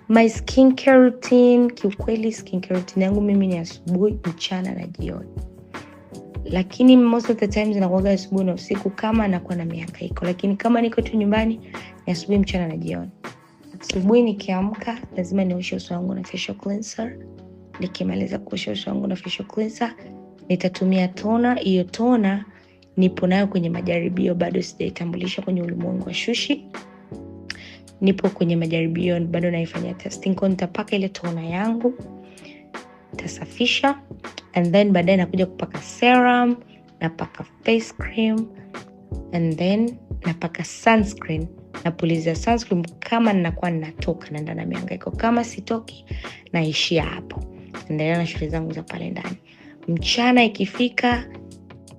My skincare routine, kiukweli skincare routine yangu mimi ni asubuhi, mchana na jioni. Lakini most of the times nakuaga asubuhi na usiku kama nakuwa na mihangaiko. Lakini kama niko tu nyumbani ni asubuhi, mchana na jioni. Asubuhi nikiamka lazima nioshe uso wangu na facial cleanser. Nikimaliza kuosha uso wangu na facial cleanser, nitatumia toner. Hiyo toner nipo nayo kwenye majaribio, bado sijaitambulisha kwenye ulimwengu wa shushi. Nipo kwenye majaribio, bado naifanyia testing. Kwa nitapaka ile toner yangu, nitasafisha, and then baadaye nakuja kupaka serum, napaka face cream, and then napaka sunscreen. Napulizia sunscreen kama ninakuwa ninatoka naenda na mihangaiko. Kama sitoki naishia hapo, endelea na shughuli zangu za pale ndani. Mchana ikifika,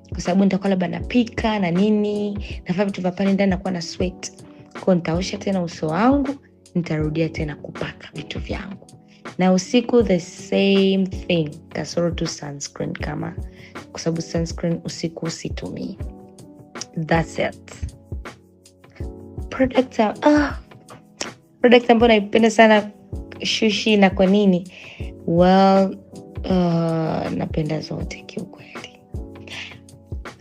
kwa sababu nitakuwa labda napika na nini, nafanya vitu vya pale ndani, nakuwa na sweat. Kwa nitaosha tena uso wangu, nitarudia tena kupaka vitu vyangu. Na usiku the same thing, kasoro tu sunscreen, kama kwa sababu sunscreen usiku usitumii. That's it. Product ambayo naipenda sana shushi, na kwa nini? Well, napenda zote kiukweli.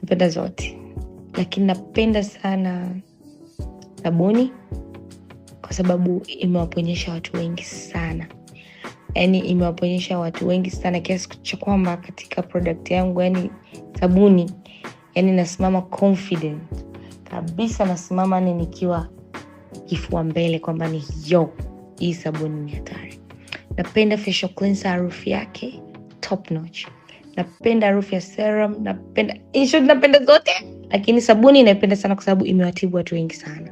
Napenda zote. Lakini napenda sana sabuni kwa sababu imewaponyesha watu wengi sana. Yaani imewaponyesha watu wengi sana kiasi cha kwamba katika product yangu, yani sabuni, yani nasimama confident kabisa, nasimama nikiwa kifua mbele kwamba ni hii sabuni ni hatari. Napenda facial cleanser, harufu yake top notch. Napenda harufu ya serum, napenda zote, lakini sabuni naipenda sana kwa sababu imewatibu watu wengi sana.